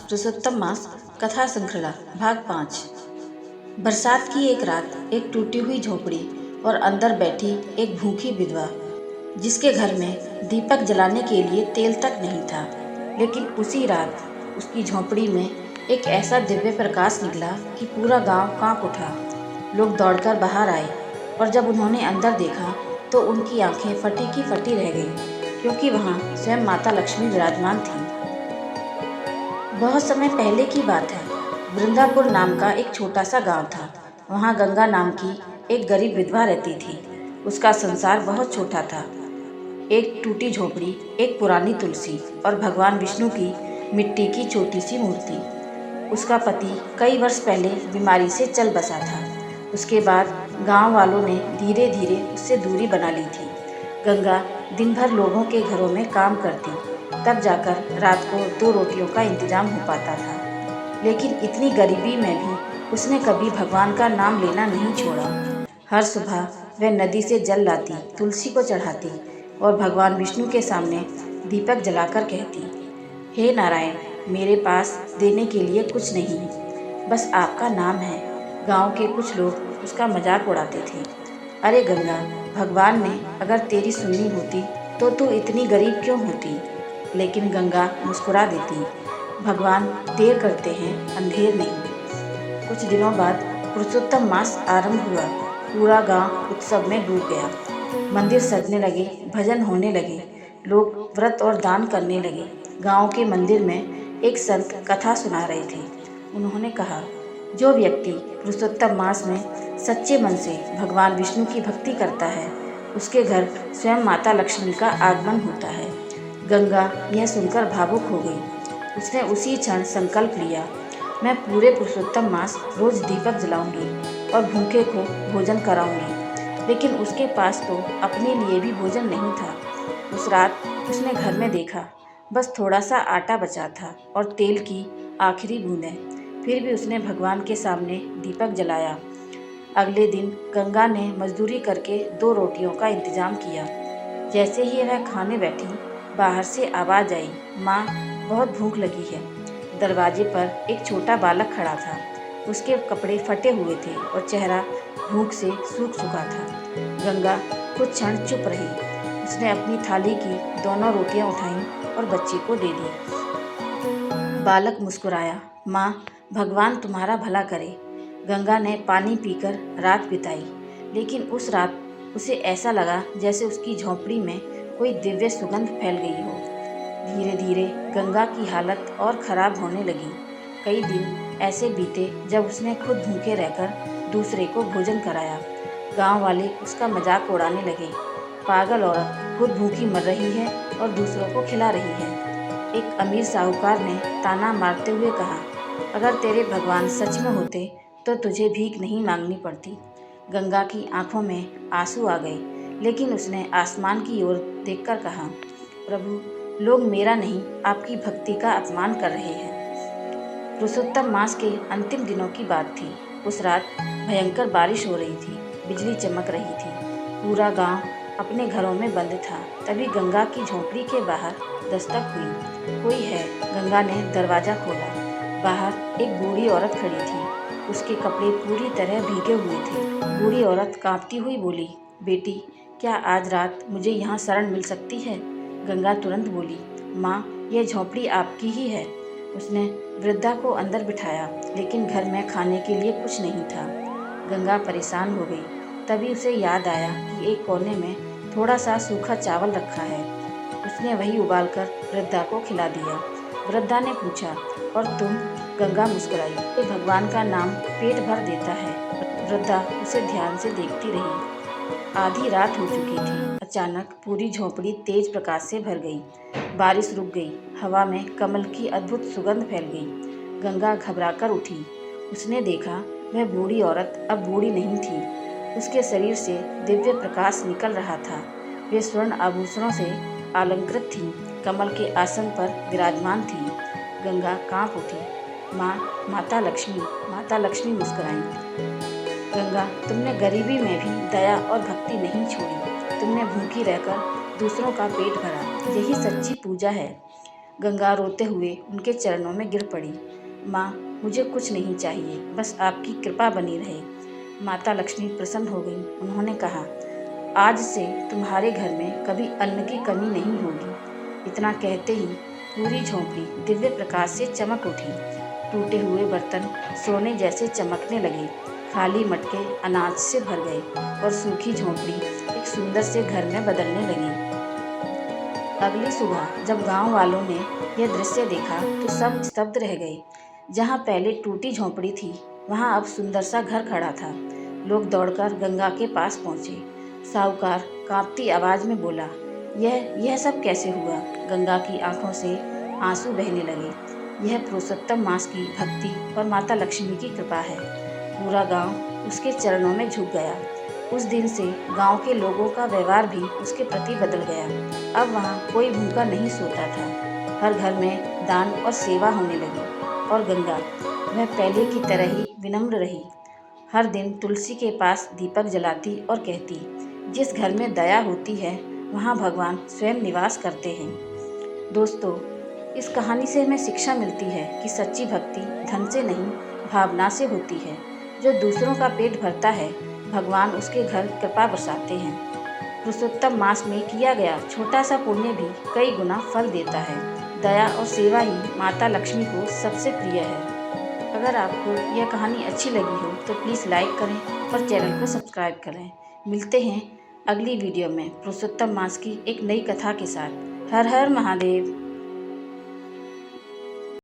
पुरुषोत्तम मास कथा श्रृंखला भाग 5। बरसात की एक रात एक टूटी हुई झोपड़ी और अंदर बैठी एक भूखी विधवा, जिसके घर में दीपक जलाने के लिए तेल तक नहीं था। लेकिन उसी रात उसकी झोपड़ी में एक ऐसा दिव्य प्रकाश निकला कि पूरा गांव कांप उठा। लोग दौड़कर बाहर आए और जब उन्होंने अंदर देखा तो उनकी आंखें फटी की फटी रह गईं, क्योंकि वहां स्वयं माता लक्ष्मी विराजमान थी। बहुत समय पहले की बात है। वृंदापुर नाम का एक छोटा सा गांव था। वहां गंगा नाम की एक गरीब विधवा रहती थी। उसका संसार बहुत छोटा था। एक टूटी झोपड़ी, एक पुरानी तुलसी और भगवान विष्णु की मिट्टी की छोटी सी मूर्ति। उसका पति कई वर्ष पहले बीमारी से चल बसा था। उसके बाद गांव वालों ने धीरे धीरे उससे दूरी बना ली थी। गंगा दिन भर लोगों के घरों में काम करती, तब जाकर रात को 2 रोटियों का इंतजाम हो पाता था। लेकिन इतनी गरीबी में भी उसने कभी भगवान का नाम लेना नहीं छोड़ा। हर सुबह वह नदी से जल लाती, तुलसी को चढ़ाती और भगवान विष्णु के सामने दीपक जलाकर कहती, हे नारायण, मेरे पास देने के लिए कुछ नहीं, बस आपका नाम है। गांव के कुछ लोग उसका मजाक उड़ाते थे, अरे गंगा, भगवान ने अगर तेरी सुननी होती तो तू इतनी गरीब क्यों होती। लेकिन गंगा मुस्कुरा देती, भगवान देर करते हैं, अंधेर नहीं। कुछ दिनों बाद पुरुषोत्तम मास आरंभ हुआ। पूरा गांव उत्सव में डूब गया। मंदिर सजने लगे, भजन होने लगे, लोग व्रत और दान करने लगे। गांव के मंदिर में एक संत कथा सुना रहे थे। उन्होंने कहा, जो व्यक्ति पुरुषोत्तम मास में सच्चे मन से भगवान विष्णु की भक्ति करता है, उसके घर स्वयं माता लक्ष्मी का आगमन होता है। गंगा यह सुनकर भावुक हो गई। उसने उसी क्षण संकल्प लिया, मैं पूरे पुरुषोत्तम मास रोज दीपक जलाऊंगी और भूखे को भोजन कराऊंगी। लेकिन उसके पास तो अपने लिए भी भोजन नहीं था। उस रात उसने घर में देखा, बस थोड़ा सा आटा बचा था और तेल की आखिरी बूंदें। फिर भी उसने भगवान के सामने दीपक जलाया। अगले दिन गंगा ने मजदूरी करके 2 रोटियों का इंतजाम किया। जैसे ही वह खाने बैठी, बाहर से आवाज आई, माँ, बहुत भूख लगी है। दरवाजे पर एक छोटा बालक खड़ा था। उसके कपड़े फटे हुए थे और चेहरा भूख से सूख चुका था। गंगा कुछ क्षण चुप रही। उसने अपनी थाली की दोनों रोटियां उठाईं और बच्चे को दे दी। बालक मुस्कुराया, माँ, भगवान तुम्हारा भला करे। गंगा ने पानी पीकर रात बिताई। लेकिन उस रात उसे ऐसा लगा जैसे उसकी झोंपड़ी में कोई दिव्य सुगंध फैल गई हो। धीरे धीरे गंगा की हालत और खराब होने लगी। कई दिन ऐसे बीते जब उसने खुद भूखे रहकर दूसरे को भोजन कराया। गांव वाले उसका मजाक उड़ाने लगे, पागल औरत खुद भूखी मर रही है और दूसरों को खिला रही है। एक अमीर साहूकार ने ताना मारते हुए कहा, अगर तेरे भगवान सच में होते तो तुझे भीख नहीं मांगनी पड़ती। गंगा की आंखों में आंसू आ गए, लेकिन उसने आसमान की ओर देखकर कहा, प्रभु, लोग मेरा नहीं, आपकी भक्ति का अपमान कर रहे हैं। पुरुषोत्तम मास के अंतिम दिनों की बात थी। उस रात भयंकर बारिश हो रही थी, बिजली चमक रही थी। पूरा गांव अपने घरों में बंद था। तभी गंगा की झोंपड़ी के बाहर दस्तक हुई। कोई है। गंगा ने दरवाजा खोला। बाहर एक बूढ़ी औरत खड़ी थी। उसके कपड़े पूरी तरह भीगे हुए थे। बूढ़ी औरत कांपती हुई बोली, बेटी, क्या आज रात मुझे यहाँ शरण मिल सकती है। गंगा तुरंत बोली, माँ, यह झोंपड़ी आपकी ही है। उसने वृद्धा को अंदर बिठाया, लेकिन घर में खाने के लिए कुछ नहीं था। गंगा परेशान हो गई। तभी उसे याद आया कि एक कोने में थोड़ा सा सूखा चावल रखा है। उसने वही उबालकर वृद्धा को खिला दिया। वृद्धा ने पूछा, और तुम। गंगा मुस्कुराई, ये भगवान का नाम पेट भर देता है। वृद्धा उसे ध्यान से देखती रही। आधी रात हो चुकी थी। अचानक पूरी झोंपड़ी तेज प्रकाश से भर गई। बारिश रुक गई। हवा में कमल की अद्भुत सुगंध फैल गई। गंगा घबराकर उठी। उसने देखा, वह बूढ़ी औरत अब बूढ़ी नहीं थी। उसके शरीर से दिव्य प्रकाश निकल रहा था। वे स्वर्ण आभूषणों से अलंकृत थी, कमल के आसन पर विराजमान थी। गंगा कांप उठी। माँ, माता लक्ष्मी मुस्कुराई। गंगा, तुमने गरीबी में भी दया और भक्ति नहीं छोड़ी। तुमने भूखी रहकर दूसरों का पेट भरा। यही सच्ची पूजा है। गंगा रोते हुए उनके चरणों में गिर पड़ी। माँ, मुझे कुछ नहीं चाहिए, बस आपकी कृपा बनी रहे। माता लक्ष्मी प्रसन्न हो गई। उन्होंने कहा, आज से तुम्हारे घर में कभी अन्न की कमी नहीं होगी। इतना कहते ही पूरी झोंपड़ी दिव्य प्रकाश से चमक उठी। टूटे हुए बर्तन सोने जैसे चमकने लगे, खाली मटके अनाज से भर गए और सूखी झोंपड़ी एक सुंदर से घर में बदलने लगी। अगली सुबह जब गांव वालों ने यह दृश्य देखा तो सब स्तब्ध रह गए। जहां पहले टूटी झोंपड़ी थी, वहां अब सुंदर सा घर खड़ा था। लोग दौड़कर गंगा के पास पहुंचे। साहूकार कांपती आवाज में बोला, यह सब कैसे हुआ? गंगा की आंखों से आंसू बहने लगे। यह पुरुषोत्तम मास की भक्ति और माता लक्ष्मी की कृपा है। पूरा गांव उसके चरणों में झुक गया। उस दिन से गांव के लोगों का व्यवहार भी उसके प्रति बदल गया। अब वहां कोई भूखा नहीं सोता था। हर घर में दान और सेवा होने लगी और गंगा वह पहले की तरह ही विनम्र रही। हर दिन तुलसी के पास दीपक जलाती और कहती, जिस घर में दया होती है वहाँ भगवान स्वयं निवास करते हैं। दोस्तों, इस कहानी से हमें शिक्षा मिलती है कि सच्ची भक्ति धन से नहीं, भावना से होती है। जो दूसरों का पेट भरता है, भगवान उसके घर कृपा बरसाते हैं। पुरुषोत्तम मास में किया गया छोटा सा पुण्य भी कई गुना फल देता है। दया और सेवा ही माता लक्ष्मी को सबसे प्रिय है। अगर आपको यह कहानी अच्छी लगी हो तो प्लीज़ लाइक करें और चैनल को सब्सक्राइब करें। मिलते हैं अगली वीडियो में पुरुषोत्तम मास की एक नई कथा के साथ। हर हर महादेव।